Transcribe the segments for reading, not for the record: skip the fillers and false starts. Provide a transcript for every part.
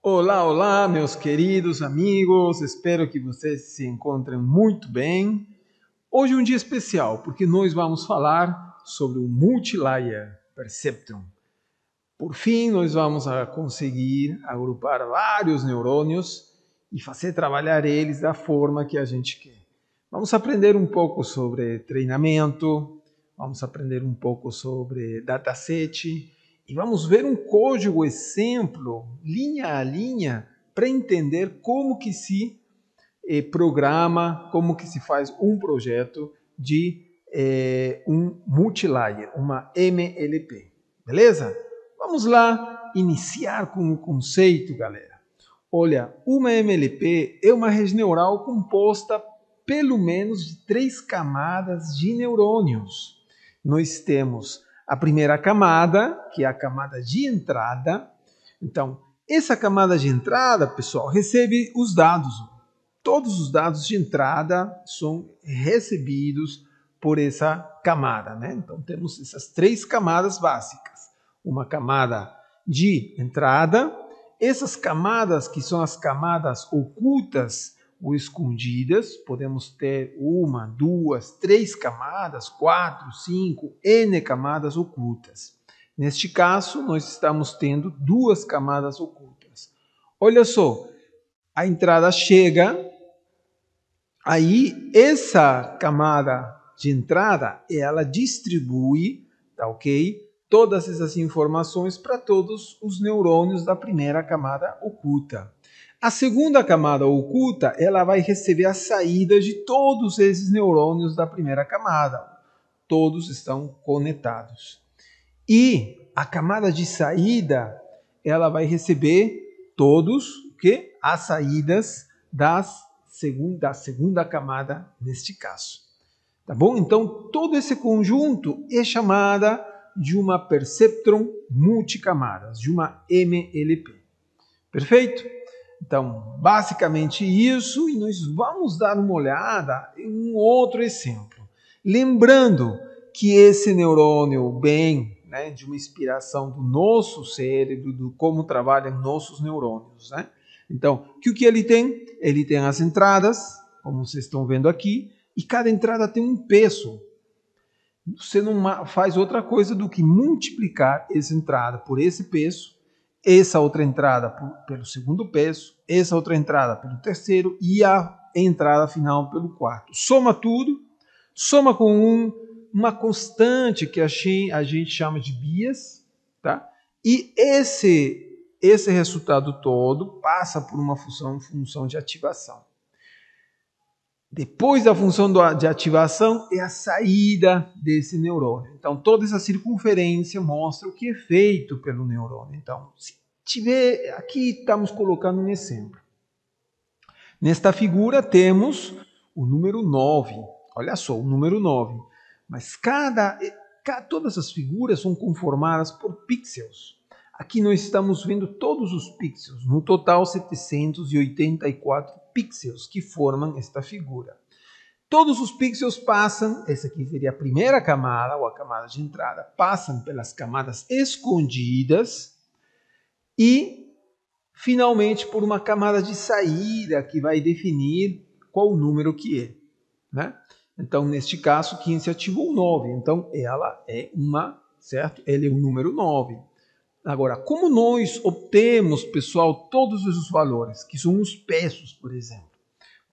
Olá, olá, meus queridos amigos, espero que vocês se encontrem muito bem. Hoje é um dia especial porque nós vamos falar sobre o Multilayer Perceptron. Por fim, nós vamos conseguir agrupar vários neurônios e fazer trabalhar eles da forma que a gente quer. Vamos aprender um pouco sobre treinamento, vamos aprender um pouco sobre dataset e vamos ver um código exemplo, linha a linha, para entender como que se programa, como que se faz um projeto de um multilayer, uma MLP. Beleza? Vamos lá iniciar com o conceito, galera. Olha, uma MLP é uma rede neural composta pelo menos de 3 camadas de neurônios. Nós temos a primeira camada, que é a camada de entrada. Então, essa camada de entrada, pessoal, recebe os dados. Todos os dados de entrada são recebidos por essa camada, né? Então, temos essas 3 camadas básicas. Uma camada de entrada, essas camadas que são as camadas ocultas ou escondidas, podemos ter 1, 2, 3 camadas, 4, 5, N camadas ocultas. Neste caso, nós estamos tendo 2 camadas ocultas. Olha só, a entrada chega, aí essa camada de entrada, ela distribui, tá ok? Todas essas informações para todos os neurônios da primeira camada oculta. A segunda camada oculta, ela vai receber a saída de todos esses neurônios da primeira camada. Todos estão conectados. E a camada de saída, ela vai receber todos as saídas da segunda camada neste caso. Tá bom? Então, todo esse conjunto é chamada de uma perceptron multicamadas, de uma MLP. Perfeito? Então, basicamente isso, e nós vamos dar uma olhada em um outro exemplo. Lembrando que esse neurônio vem, né, de uma inspiração do nosso cérebro, do como trabalham nossos neurônios, né? Então, o que ele tem? Ele tem as entradas, como vocês estão vendo aqui, e cada entrada tem um peso. Você não faz outra coisa do que multiplicar essa entrada por esse peso, essa outra entrada pelo segundo peso, essa outra entrada pelo terceiro e a entrada final pelo quarto. Soma tudo, soma com uma constante que a gente chama de bias, tá? E esse resultado todo passa por uma função de ativação. Depois da função de ativação é a saída desse neurônio. Então, toda essa circunferência mostra o que é feito pelo neurônio. Então, se tiver, aqui estamos colocando um exemplo. Nesta figura temos o número 9. Olha só, o número 9. Mas todas as figuras são conformadas por pixels. Aqui nós estamos vendo todos os pixels, no total 784 pixels que formam esta figura. Todos os pixels passam, essa aqui seria a primeira camada, ou a camada de entrada, passam pelas camadas escondidas e, finalmente, por uma camada de saída que vai definir qual o número que é, né? Então, neste caso, 15 ativou 9, então ela é certo? Ele é o número 9. Agora, como nós obtemos, pessoal, todos os valores, que são os pesos, por exemplo?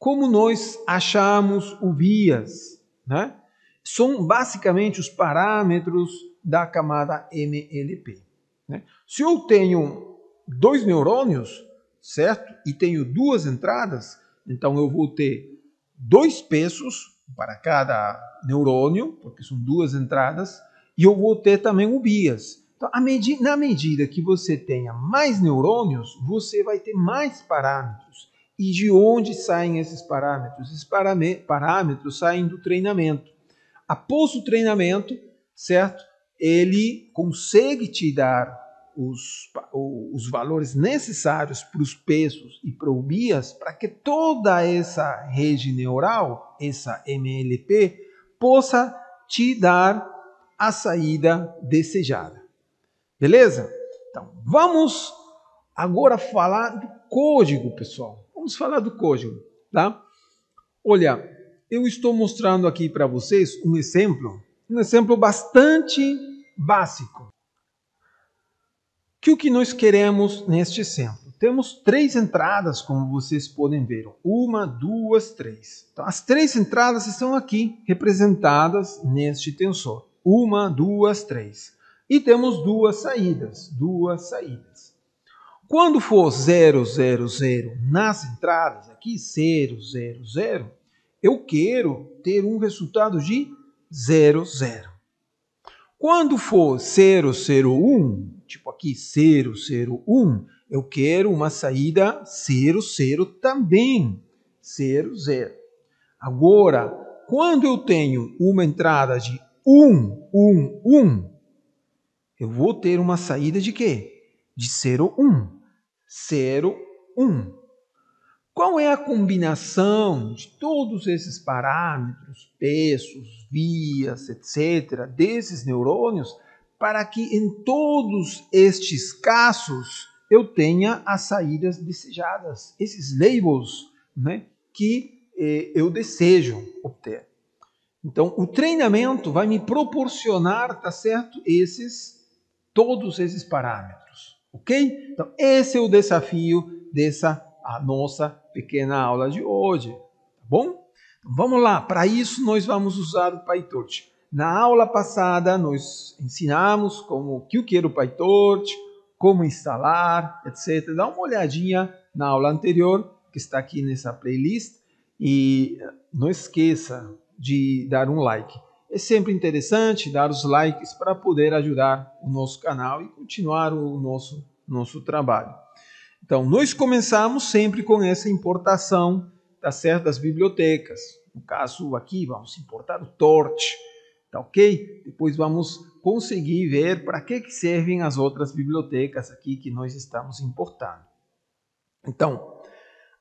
Como nós achamos o bias, né? São basicamente os parâmetros da camada MLP. Né? Se eu tenho 2 neurônios, certo? E tenho 2 entradas, então eu vou ter 2 pesos para cada neurônio, porque são 2 entradas, e eu vou ter também o bias. Então, na medida que você tenha mais neurônios, você vai ter mais parâmetros. E de onde saem esses parâmetros? Esses parâmetros saem do treinamento. Após o treinamento, certo? Ele consegue te dar os valores necessários para os pesos e para o bias, para que toda essa rede neural, essa MLP, possa te dar a saída desejada. Beleza? Então, vamos agora falar do código, pessoal. Vamos falar do código, tá? Olha, eu estou mostrando aqui para vocês um exemplo bastante básico. O que nós queremos neste exemplo? Temos 3 entradas, como vocês podem ver. 1, 2, 3. Então, as 3 entradas estão aqui representadas neste tensor. 1, 2, 3. E temos 2 saídas. Quando for 0, 0, 0 nas entradas, aqui 0, 0, 0, eu quero ter um resultado de 0, 0. Quando for 0, 0, 1, tipo aqui 0, 0, 1, eu quero uma saída 0, 0 também. 0, 0. Agora, quando eu tenho uma entrada de 1, 1, 1, eu vou ter uma saída de quê? De 0, 1. 0, 1. Qual é a combinação de todos esses parâmetros, pesos, vias, etc., desses neurônios, para que em todos estes casos eu tenha as saídas desejadas, esses labels, né, que eu desejo obter? Então, o treinamento vai me proporcionar, tá certo, todos esses parâmetros, ok? Então, esse é o desafio dessa a nossa pequena aula de hoje, tá bom? Então, vamos lá, para isso nós vamos usar o PyTorch. Na aula passada nós ensinamos o que era o PyTorch, como instalar, etc. Dá uma olhadinha na aula anterior, que está aqui nessa playlist, e não esqueça de dar um like. É sempre interessante dar os likes para poder ajudar o nosso canal e continuar o nosso trabalho. Então, nós começamos sempre com essa importação, tá certo, das bibliotecas. No caso aqui, vamos importar o Torch, tá ok? Depois vamos conseguir ver para que servem as outras bibliotecas aqui que nós estamos importando. Então,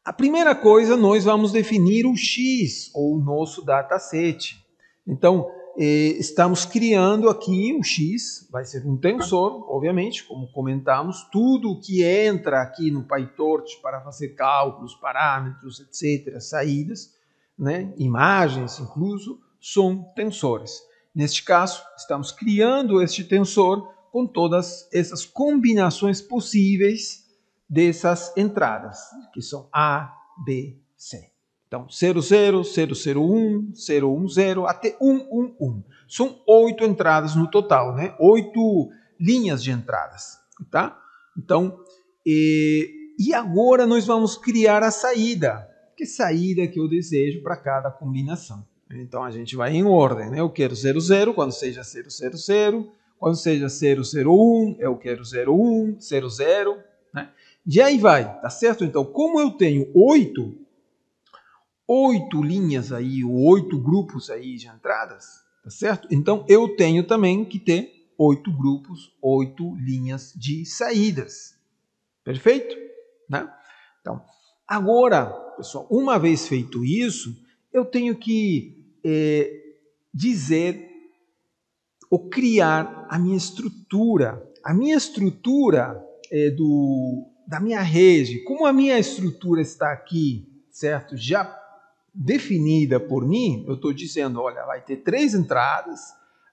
a primeira coisa, nós vamos definir o X, ou o nosso dataset. Então, estamos criando aqui um X, vai ser um tensor, obviamente, como comentamos. Tudo que entra aqui no PyTorch para fazer cálculos, parâmetros, etc., saídas, né, imagens incluso, são tensores. Neste caso, estamos criando este tensor com todas essas combinações possíveis dessas entradas, que são A, B, C. Então, 00, 001, 010 até 111. São 8 entradas no total, né? 8 linhas de entradas, tá? Então, e agora nós vamos criar a saída. Que saída que eu desejo para cada combinação. Então, a gente vai em ordem, né? Eu quero 00 quando seja 000, quando seja 001, eu quero 01, 00, né? E aí vai, tá certo? Então, como eu tenho 8 linhas aí, 8 grupos aí de entradas, tá certo? Então, eu tenho também que ter 8 grupos, 8 linhas de saídas. Perfeito? Né? Então, agora, pessoal, uma vez feito isso, eu tenho que dizer ou criar a minha estrutura. A minha estrutura da minha rede, como a minha estrutura está aqui, certo? Já definida por mim, eu estou dizendo, olha, vai ter 3 entradas,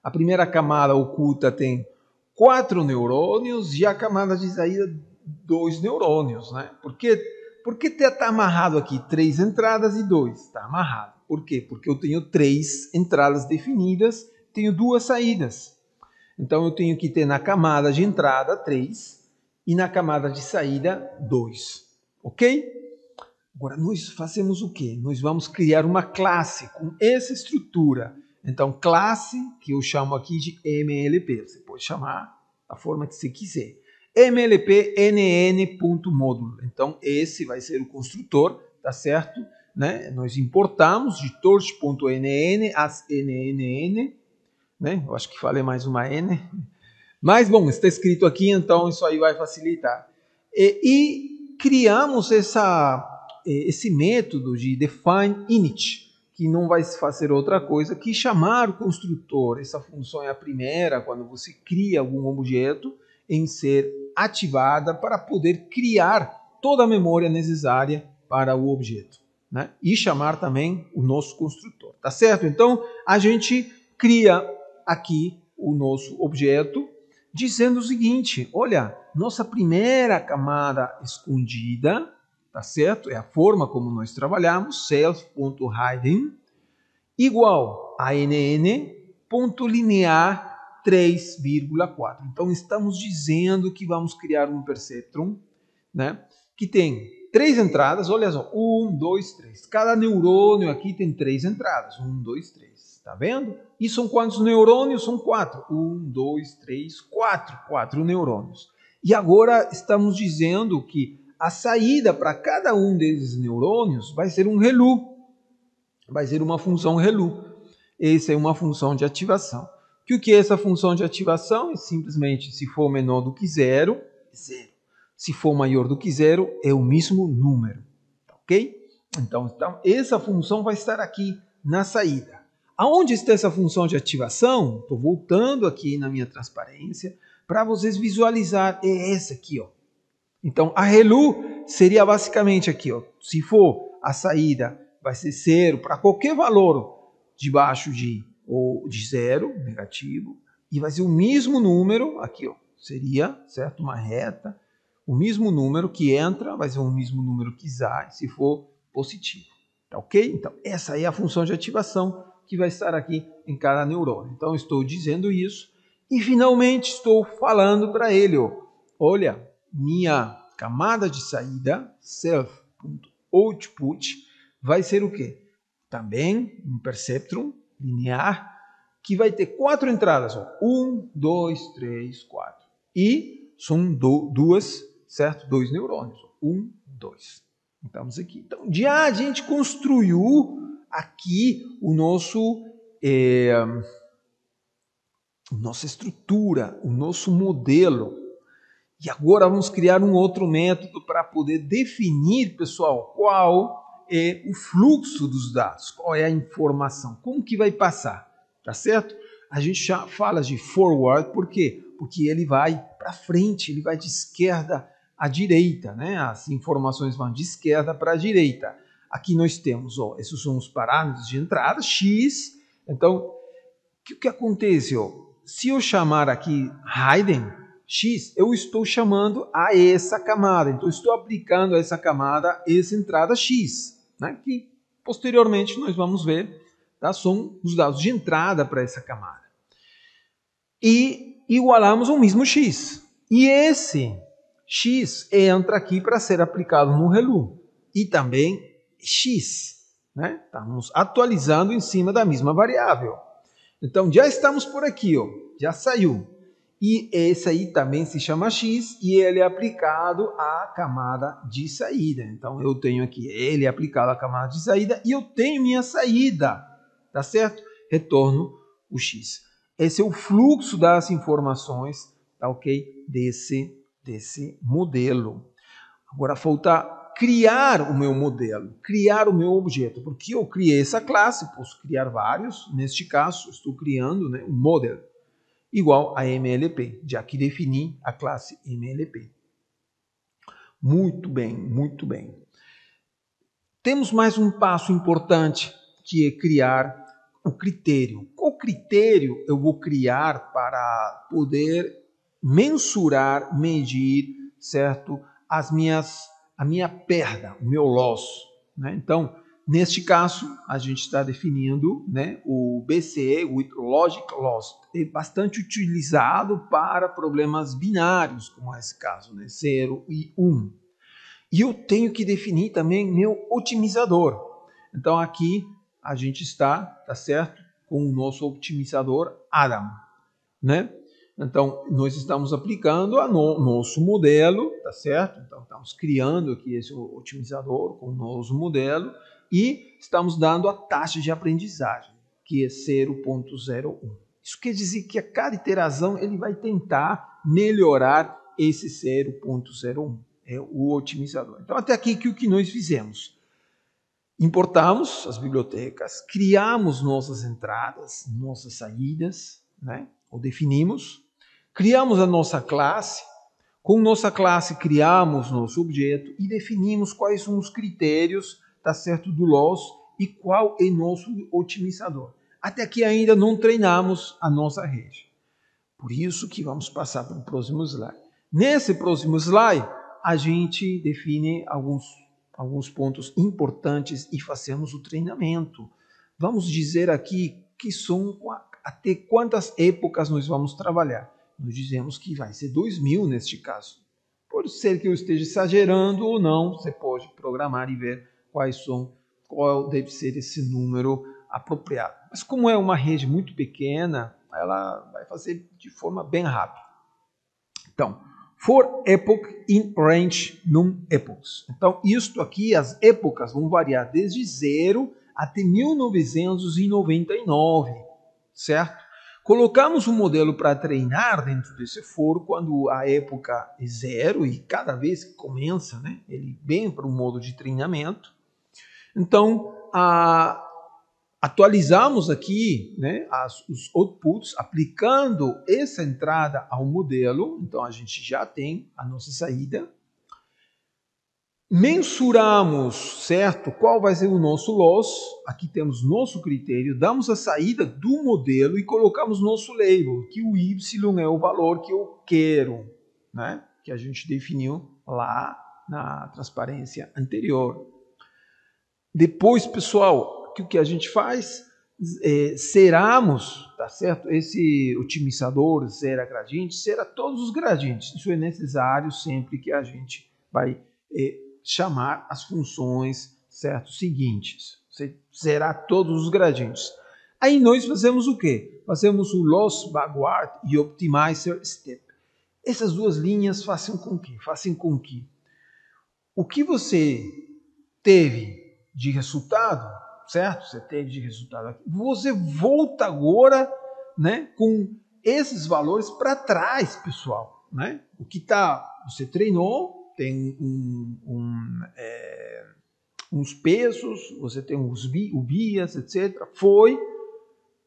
a primeira camada oculta tem 4 neurônios e a camada de saída 2 neurônios, né? Por que está amarrado aqui 3 entradas e 2? Está amarrado. Por quê? Porque eu tenho 3 entradas definidas, tenho 2 saídas. Então eu tenho que ter na camada de entrada 3 e na camada de saída 2. Ok? Agora, nós fazemos o quê? Nós vamos criar uma classe com essa estrutura. Então, classe, que eu chamo aqui de MLP. Você pode chamar da forma que você quiser. MLP nn.módulo. Então, esse vai ser o construtor, tá certo? Né? Nós importamos de torch.nn as nnn. Né? Eu acho que falei mais uma N. Mas, bom, está escrito aqui, então isso aí vai facilitar. E criamos esse método de define init, que não vai fazer outra coisa que chamar o construtor. Essa função é a primeira, quando você cria algum objeto, em ser ativada para poder criar toda a memória necessária para o objeto, né? E chamar também o nosso construtor, tá certo? Então, a gente cria aqui o nosso objeto dizendo o seguinte, olha, nossa primeira camada escondida, tá certo? É a forma como nós trabalhamos, self.hiding, igual a nn.linear 3,4. Então, estamos dizendo que vamos criar um perceptron, né, que tem 3 entradas, olha só, 1, 2, 3. Cada neurônio aqui tem 3 entradas, 1, 2, 3. Está vendo? E são quantos neurônios? São 4. 1, 2, 3, 4. 4 neurônios. E agora estamos dizendo que a saída para cada um desses neurônios vai ser um ReLU. Vai ser uma função ReLU. Essa é uma função de ativação. O que é essa função de ativação? É simplesmente, se for menor do que zero, é zero. Se for maior do que zero, é o mesmo número. Ok? Então, essa função vai estar aqui na saída. Aonde está essa função de ativação? Estou voltando aqui na minha transparência para vocês visualizar. É essa aqui, ó. Então, a ReLU seria basicamente aqui, ó. Se for a saída, vai ser zero para qualquer valor debaixo de zero, negativo, e vai ser o mesmo número aqui, ó. Seria, certo, uma reta. O mesmo número que entra vai ser o mesmo número que sai, se for positivo. Tá ok? Então, essa é a função de ativação que vai estar aqui em cada neurônio. Então, estou dizendo isso e, finalmente, estou falando para ele, ó, olha, minha camada de saída, self.output, vai ser o quê? Também um perceptron linear que vai ter 4 entradas. Ó, 1, 2, 3, 4. E são duas, certo? 2 neurônios. 1, 2. Estamos aqui. Então, já a gente construiu aqui o nosso, nossa estrutura, o nosso modelo. E agora vamos criar um outro método para poder definir, pessoal, qual é o fluxo dos dados, qual é a informação, como que vai passar, tá certo? A gente já fala de forward, por quê? Porque ele vai para frente, ele vai de esquerda à direita, né? As informações vão de esquerda para a direita. Aqui nós temos, ó, esses são os parâmetros de entrada, x. Então, o que acontece? Ó? Se eu chamar aqui hidden, x, eu estou chamando a essa camada. Então, estou aplicando a essa camada essa entrada x, né? Que posteriormente nós vamos ver, tá? São os dados de entrada para essa camada. E igualamos o mesmo x. E esse x entra aqui para ser aplicado no ReLU. E também x, né? Estamos atualizando em cima da mesma variável. Então, já estamos por aqui, ó, já saiu. E esse aí também se chama x e ele é aplicado à camada de saída. Então, eu tenho aqui ele é aplicado à camada de saída e eu tenho minha saída, tá certo? Retorno o x. Esse é o fluxo das informações, tá ok? Desse modelo. Agora, falta criar o meu modelo, criar o meu objeto. Porque eu criei essa classe, posso criar vários. Neste caso, estou criando, né, um model igual a MLP, já que defini a classe MLP. Muito bem, muito bem. Temos mais um passo importante, que é criar o critério. Qual critério eu vou criar para poder mensurar, medir, certo, a minha perda, o meu loss, né? Então, neste caso, a gente está definindo, né, o BCE, with Logic Loss. É bastante utilizado para problemas binários, como é esse caso, né, 0 e 1. E eu tenho que definir também meu otimizador. Então, aqui a gente está, tá certo, com o nosso otimizador Adam, né? Então, nós estamos aplicando a nosso modelo, tá certo? Então, estamos criando aqui esse otimizador com o nosso modelo e estamos dando a taxa de aprendizagem, que é 0,01. Isso quer dizer que a cada iteração ele vai tentar melhorar esse 0,01. É o otimizador. Então, até aqui, o que nós fizemos? Importamos as bibliotecas, criamos nossas entradas, nossas saídas, né? Ou definimos. Criamos a nossa classe, com nossa classe criamos nosso objeto e definimos quais são os critérios, tá certo, do loss e qual é nosso otimizador. Até aqui ainda não treinamos a nossa rede. Por isso que vamos passar para o próximo slide. Nesse próximo slide, a gente define alguns pontos importantes e fazemos o treinamento. Vamos dizer aqui que são até quantas épocas nós vamos trabalhar. Nós dizemos que vai ser 2000 neste caso. Pode ser que eu esteja exagerando ou não, você pode programar e ver qual deve ser esse número apropriado. Mas como é uma rede muito pequena, ela vai fazer de forma bem rápida. Então, for epoch in range num epochs. Então, isto aqui, as épocas vão variar desde 0 até 1999, certo? Colocamos um modelo para treinar dentro desse for quando a época é 0 e cada vez que começa, né, ele vem para um modo de treinamento. Então, atualizamos aqui, né, os outputs, aplicando essa entrada ao modelo. Então, a gente já tem a nossa saída. Mensuramos, certo? Qual vai ser o nosso loss. Aqui temos nosso critério. Damos a saída do modelo e colocamos nosso label, que o Y é o valor que eu quero, né? Que a gente definiu lá na transparência anterior. Depois, pessoal, o que a gente faz? Seramos, tá certo? Esse otimizador zera gradiente, zera todos os gradientes. Isso é necessário sempre que a gente vai chamar as funções, certo? Seguintes. Você zerar todos os gradientes. Aí nós fazemos o quê? Fazemos o loss backward e optimizer step. Essas duas linhas fazem com que o que você teve de resultado, certo? Você teve de resultado aqui. Você volta agora, né, com esses valores para trás, pessoal, né? O que você treinou, tem uns pesos, você tem o bias, etc. Foi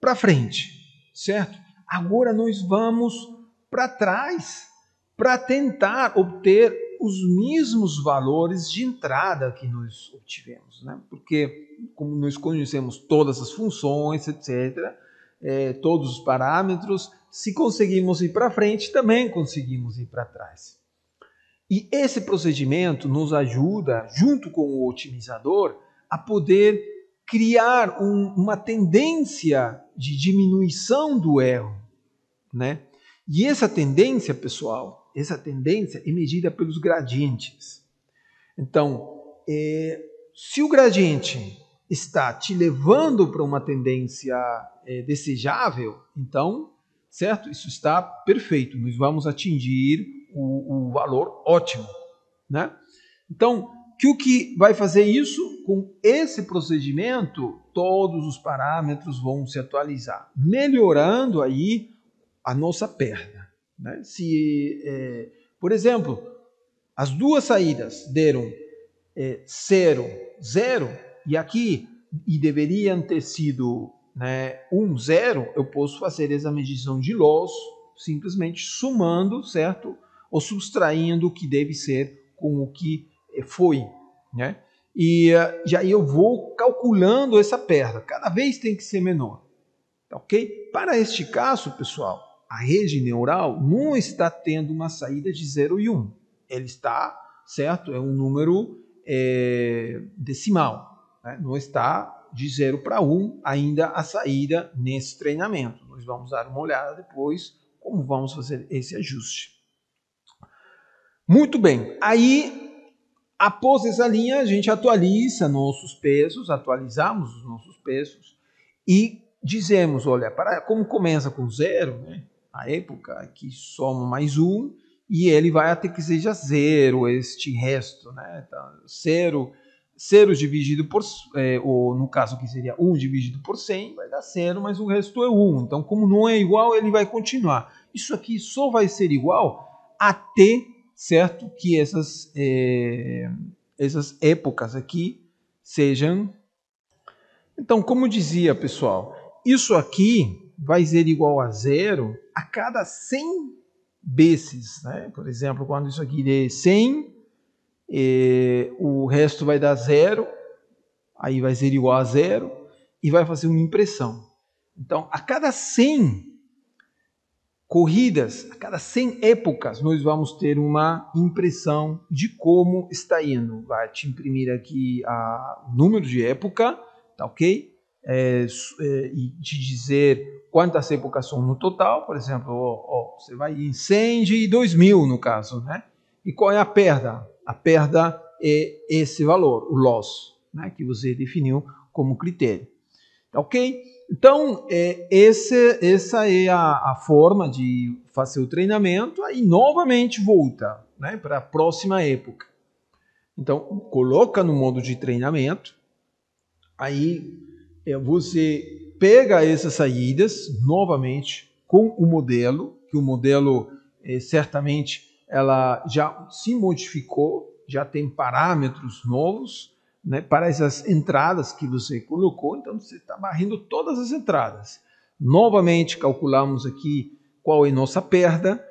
para frente, certo? Agora nós vamos para trás para tentar obter os mesmos valores de entrada que nós obtivemos, né? Porque como nós conhecemos todas as funções, etc., todos os parâmetros, se conseguimos ir para frente, também conseguimos ir para trás. E esse procedimento nos ajuda, junto com o otimizador, a poder criar uma tendência de diminuição do erro, né? E essa tendência, pessoal, essa tendência é medida pelos gradientes. Então, se o gradiente está te levando para uma tendência desejável, então, certo? Isso está perfeito. Nós vamos atingir o valor ótimo, né? Então, o que vai fazer isso? Com esse procedimento, todos os parâmetros vão se atualizar, melhorando aí a nossa perda, né? Se, por exemplo, as duas saídas deram 0, 0, e aqui deveriam ter sido, né, 1, 0, eu posso fazer essa medição de loss simplesmente somando, certo? Ou subtraindo o que deve ser com o que foi, né? E aí eu vou calculando essa perda. Cada vez tem que ser menor, ok? Para este caso, pessoal, a rede neural não está tendo uma saída de 0 e 1. Ele está, certo? É um número decimal, né? Não está de 0 para 1 ainda a saída nesse treinamento. Nós vamos dar uma olhada depois como vamos fazer esse ajuste. Muito bem, aí após essa linha a gente atualiza nossos pesos, atualizamos os nossos pesos e dizemos, olha, como começa com 0, né, a época aqui soma mais 1 e ele vai até que seja 0 este resto, né? Então, 0 dividido por, ou no caso que seria 1 dividido por 100, vai dar 0, mas o resto é 1. Então, como não é igual, ele vai continuar. Isso aqui só vai ser igual até, certo, que essas épocas aqui sejam... Então, como dizia, pessoal, isso aqui vai ser igual a 0 a cada 100 vezes, né? Por exemplo, quando isso aqui der 100, o resto vai dar 0, aí vai ser igual a 0 e vai fazer uma impressão. Então, a cada 100 corridas, a cada 100 épocas, nós vamos ter uma impressão de como está indo. Vai te imprimir aqui o número de época, tá ok? E te dizer quantas épocas são no total. Por exemplo, você vai em 100 de 2000 no caso, né? E qual é a perda? A perda é esse valor, o loss, né? Que você definiu como critério, tá ok? Então, essa é a forma de fazer o treinamento, aí novamente volta, né, para a próxima época. Então, coloca no modo de treinamento, aí você pega essas saídas novamente com o modelo, que o modelo certamente ela já se modificou, já tem parâmetros novos, né, para essas entradas que você colocou. Então você está varrendo todas as entradas. Novamente calculamos aqui qual é a nossa perda.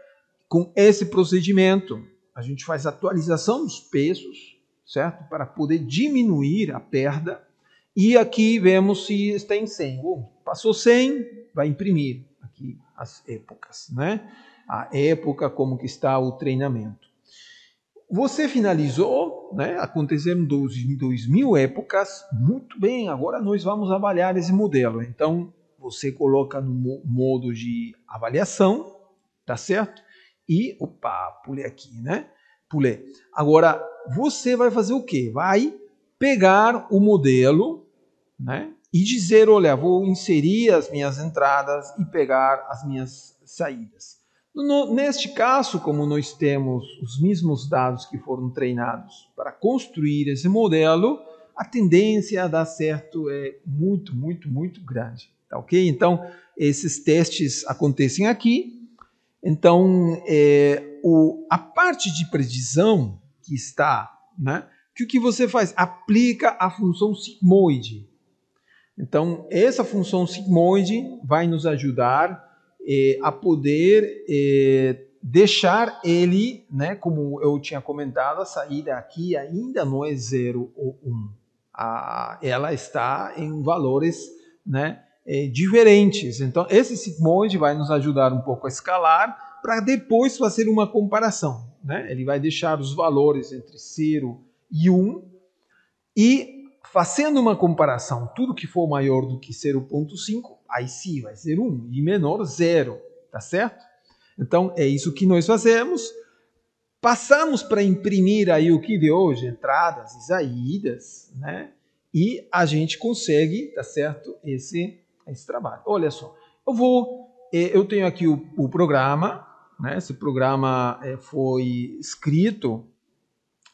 Com esse procedimento, a gente faz atualização dos pesos, certo? Para poder diminuir a perda. E aqui vemos se está em 100. Passou 100, vai imprimir aqui as épocas, né? A época, como que está o treinamento. Você finalizou, né? Aconteceram 2.000 épocas, muito bem, agora nós vamos avaliar esse modelo. Então, você coloca no modo de avaliação, tá certo? E, pulei aqui, né? Pulei. Agora, você vai fazer o quê? Vai pegar o modelo, né? E dizer, olha, vou inserir as minhas entradas e pegar as minhas saídas. Neste caso, como nós temos os mesmos dados que foram treinados para construir esse modelo, a tendência a dar certo é muito, muito, muito grande. Tá ok? Então, esses testes acontecem aqui. Então, a parte de precisão que está, né? Que o que você faz? Aplica a função sigmoide. Então, essa função sigmoide vai nos ajudar a poder deixar ele, né, como eu tinha comentado, a saída aqui ainda não é 0 ou 1. Ela está em valores, né, diferentes. Então, esse sigmoide vai nos ajudar um pouco a escalar para depois fazer uma comparação, né? Ele vai deixar os valores entre 0 e 1 e fazendo uma comparação, tudo que for maior do que 0,5, aí sim vai ser 1 e menor 0, tá certo? Então é isso que nós fazemos. Passamos para imprimir aí o que de hoje, entradas e saídas, né? E a gente consegue, tá certo, esse trabalho. Olha só, eu tenho aqui o programa, né? Esse programa foi escrito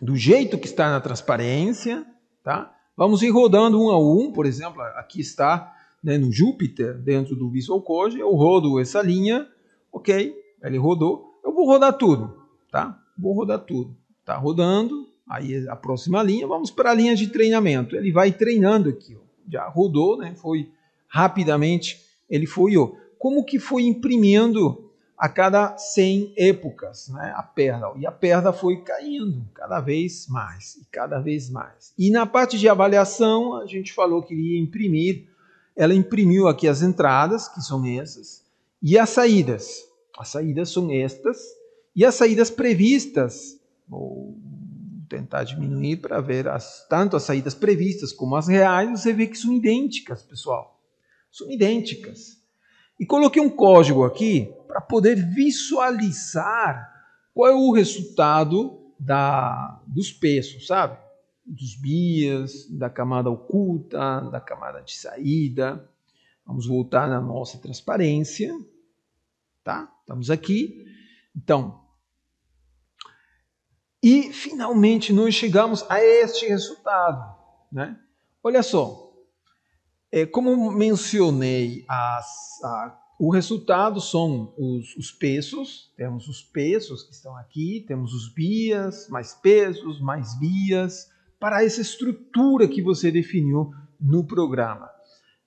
do jeito que está na transparência, tá? Vamos ir rodando um a um, por exemplo, aqui está, né, no Jupyter, dentro do Visual Code, eu rodo essa linha, ok, ele rodou, eu vou rodar tudo, tá? Vou rodar tudo, tá rodando, aí a próxima linha, vamos para a linha de treinamento, ele vai treinando aqui, ó. Já rodou, né, foi rapidamente, ele foi, ó, como que foi imprimindo a cada 100 épocas, né, a perda. E a perda foi caindo cada vez mais e cada vez mais. E na parte de avaliação, a gente falou que iria imprimir. Ela imprimiu aqui as entradas, que são essas, e as saídas. As saídas são estas. E as saídas previstas, vou tentar diminuir para ver tanto as saídas previstas como as reais, você vê que são idênticas, pessoal. São idênticas. E coloquei um código aqui para poder visualizar qual é o resultado dos pesos, sabe? Dos bias, da camada oculta, da camada de saída. Vamos voltar na nossa transparência, tá? Estamos aqui. Então, e finalmente nós chegamos a este resultado, né? Olha só. Como mencionei, o resultado são os pesos, temos os pesos que estão aqui, temos os bias, mais pesos, mais bias, para essa estrutura que você definiu no programa.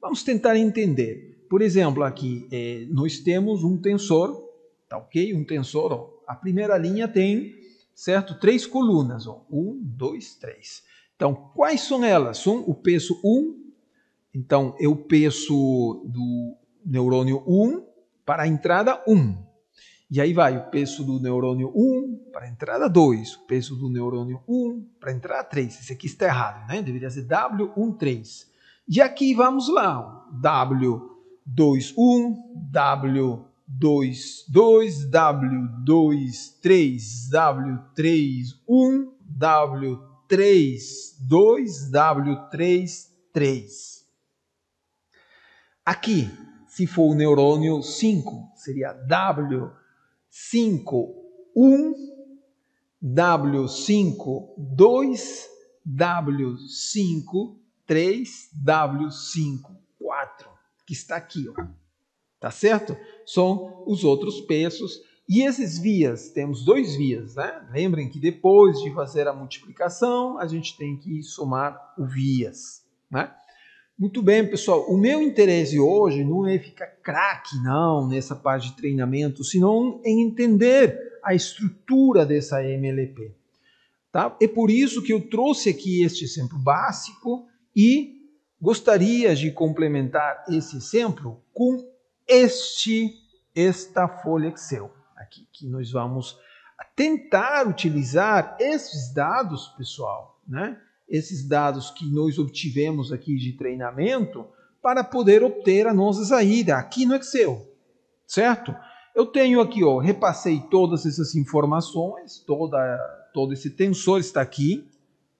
Vamos tentar entender. Por exemplo, aqui nós temos um tensor, tá ok? Um tensor, ó, a primeira linha tem, certo? 3 colunas, ó, 1, 2, 3. Então, quais são elas? São o peso 1, então é o peso do neurônio 1 para a entrada 1. E aí vai o peso do neurônio 1 para a entrada 2, o peso do neurônio 1 para a entrada 3. Esse aqui está errado, né? Deveria ser W13. E aqui vamos lá, W21, W22, W23, W31, W32, W33. Aqui, se for o neurônio 5, seria W5, 1, W5, 2, W5, 3, W5, 4, que está aqui, ó. Tá certo? São os outros pesos. E esses vias, temos 2 vias, né? Lembrem que depois de fazer a multiplicação, a gente tem que somar o vias, né? Muito bem, pessoal. O meu interesse hoje não é ficar craque, não, nessa parte de treinamento, senão em entender a estrutura dessa MLP. Tá? É por isso que eu trouxe aqui este exemplo básico e gostaria de complementar esse exemplo com esta folha Excel aqui, que nós vamos tentar utilizar esses dados, pessoal, né? Esses dados que nós obtivemos aqui de treinamento para poder obter a nossa saída aqui no Excel, certo? Eu tenho aqui, ó, repassei todas essas informações, todo esse tensor está aqui,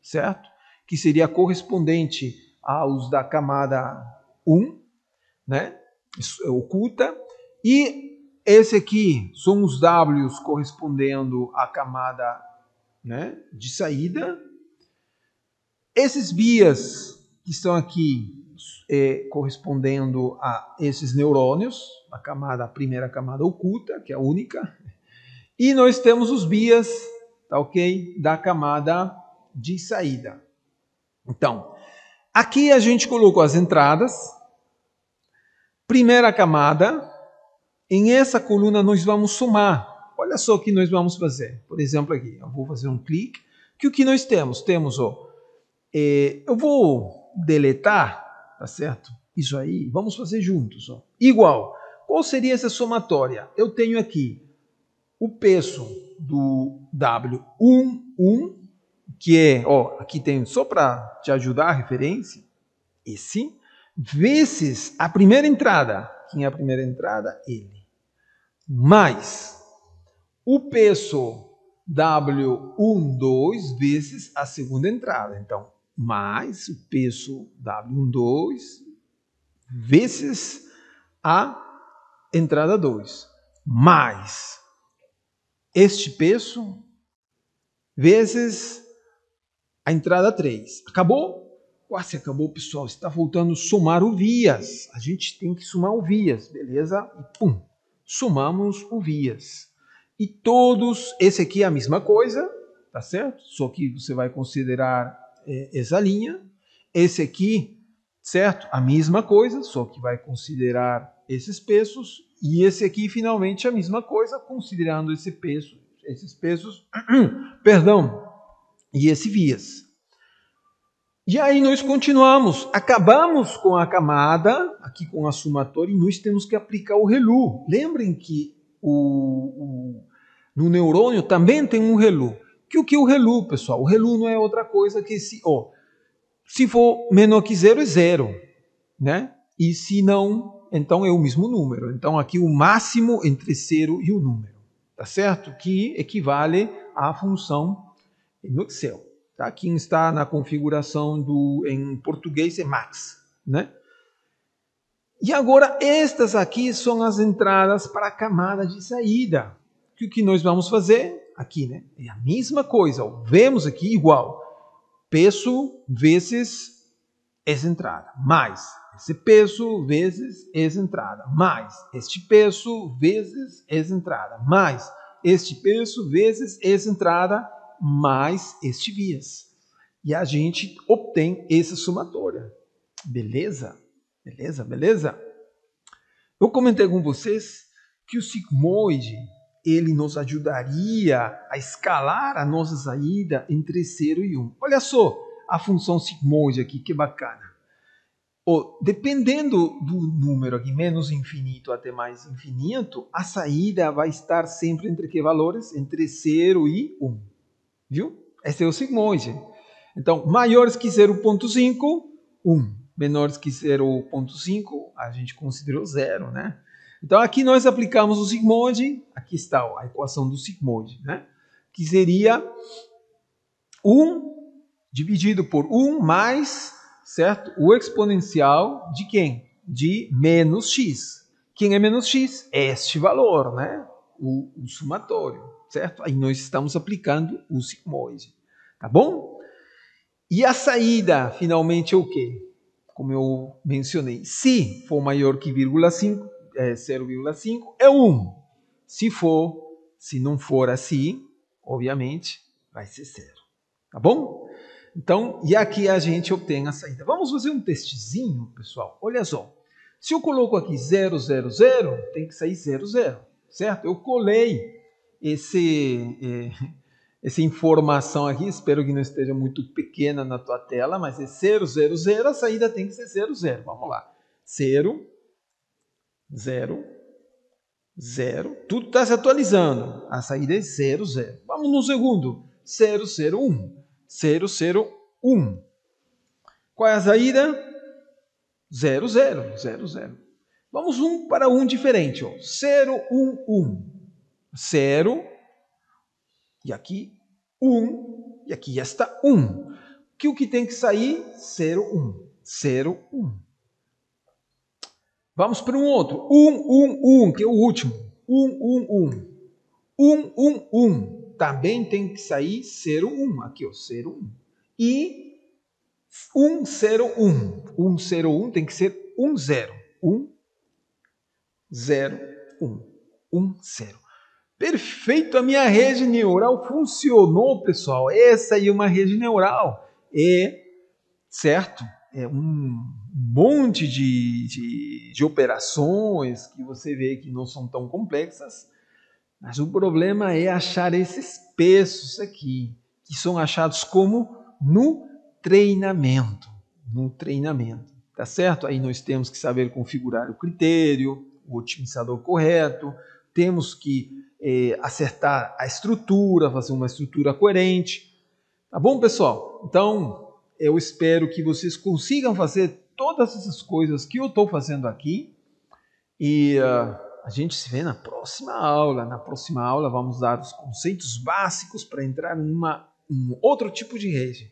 certo? Que seria correspondente aos da camada 1, né? Oculta. E esse aqui são os Ws correspondendo à camada, né, de saída. Esses vias que estão aqui correspondendo a esses neurônios, a primeira camada oculta, que é a única. E nós temos os vias, tá ok? Da camada de saída. Então, aqui a gente colocou as entradas. Primeira camada. Em essa coluna nós vamos somar. Olha só o que nós vamos fazer. Por exemplo, aqui, eu vou fazer um clique. Que o que nós temos? Temos, ó, eu vou deletar, tá certo? Isso aí, vamos fazer juntos, ó. Igual. Qual seria essa somatória? Eu tenho aqui o peso do W11, que é, ó, aqui tem, só para te ajudar a referência, esse, vezes a primeira entrada. Quem é a primeira entrada? Ele. Mais o peso W12 vezes a segunda entrada. Então, mais o peso W12 vezes a entrada 2. Mais este peso vezes a entrada 3. Acabou? Quase acabou, pessoal. Está faltando somar o vias. A gente tem que somar o vias, beleza? E pum, somamos o vias. E todos, esse aqui é a mesma coisa, tá certo? Só que você vai considerar essa linha. Esse aqui, certo? A mesma coisa, só que vai considerar esses pesos. E esse aqui, finalmente, a mesma coisa, considerando esses pesos, perdão, e esse vias. E aí nós continuamos, acabamos com a camada, aqui com a somatória, e nós temos que aplicar o ReLU. Lembrem que no neurônio também tem um ReLU. O que é o ReLU, pessoal? O ReLU não é outra coisa que se for menor que 0 é 0, né? E se não, então é o mesmo número. Então aqui o máximo entre 0 e o número, tá certo? Que equivale à função no Excel. Tá? Quem está na configuração em português é max, né? E agora estas aqui são as entradas para a camada de saída. O que nós vamos fazer aqui, né? É a mesma coisa. Ó. Vemos aqui igual. Peso vezes essa entrada. Mais esse peso vezes essa entrada. Mais este peso vezes essa entrada. Mais este peso vezes essa entrada. Mais este vias. E a gente obtém essa somatória. Beleza? Beleza? Beleza? Eu comentei com vocês que o sigmoide ele nos ajudaria a escalar a nossa saída entre 0 e 1. Olha só a função sigmoide aqui, que bacana. Dependendo do número aqui, menos infinito até mais infinito, a saída vai estar sempre entre que valores? Entre 0 e 1. Viu? Esse é o sigmoide. Então, maiores que 0,5, 1. Menores que 0,5, a gente considerou 0, né? Então, aqui nós aplicamos o sigmoide. Aqui está a equação do sigmoide, né? Que seria 1 dividido por 1 mais, certo? O exponencial de quem? De menos x. Quem é menos x? Este valor, né? O somatório, certo? Aí nós estamos aplicando o sigmoide, tá bom? E a saída, finalmente, é o quê? Como eu mencionei, se for maior que 0,5 é 1. Se não for assim, obviamente, vai ser 0. Tá bom? Então, e aqui a gente obtém a saída. Vamos fazer um testezinho, pessoal. Olha só. Se eu coloco aqui 0, 0, 0, tem que sair 0, 0. Certo? Eu colei essa informação aqui. Espero que não esteja muito pequena na tua tela, mas é 0, 0, 0. A saída tem que ser 0, 0. Vamos lá. 0, 0, 0. Tudo está se atualizando. A saída é 0, 0. Vamos no segundo. 0, 0, 1. 0, 0, 1. Qual é a saída? 0, 0, 0, 0. Vamos um para um diferente. 0, 1, 1. 0, e aqui 1, e aqui está 1. O que tem que sair? 0, 1. 0, 1. Vamos para um outro. 1, 1, 1, que é o último. 1, 1, 1. 1, 1, 1. Também tem que sair 0, 1. Aqui, 0, 1. E 1, 0, 1. 1, 0, 1 tem que ser 1, 0. 1, 0, 1. 1, 0. Perfeito, a minha rede neural funcionou, pessoal. Essa aí é uma rede neural. Certo? É um monte de operações que você vê que não são tão complexas. Mas o problema é achar esses pesos aqui, que são achados como no treinamento. No treinamento, tá certo? Aí nós temos que saber configurar o critério, o otimizador correto, temos que acertar a estrutura, fazer uma estrutura coerente. Tá bom, pessoal? Então, eu espero que vocês consigam fazer todas essas coisas que eu estou fazendo aqui e a gente se vê na próxima aula. Na próxima aula vamos dar os conceitos básicos para entrar em um outro tipo de rede,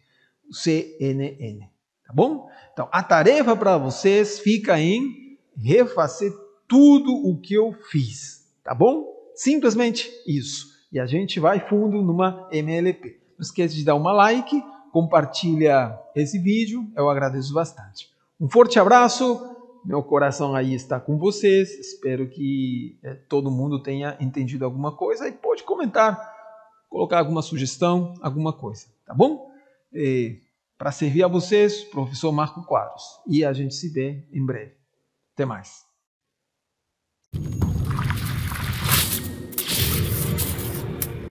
o CNN. Tá bom? Então, a tarefa para vocês fica em refazer tudo o que eu fiz. Tá bom? Simplesmente isso. E a gente vai fundo numa MLP. Não esqueça de dar uma like, compartilha esse vídeo, eu agradeço bastante. Um forte abraço. Meu coração aí está com vocês. Espero que todo mundo tenha entendido alguma coisa e pode comentar, colocar alguma sugestão, alguma coisa, tá bom? Para servir a vocês, professor Marco Quadros. E a gente se vê em breve. Até mais.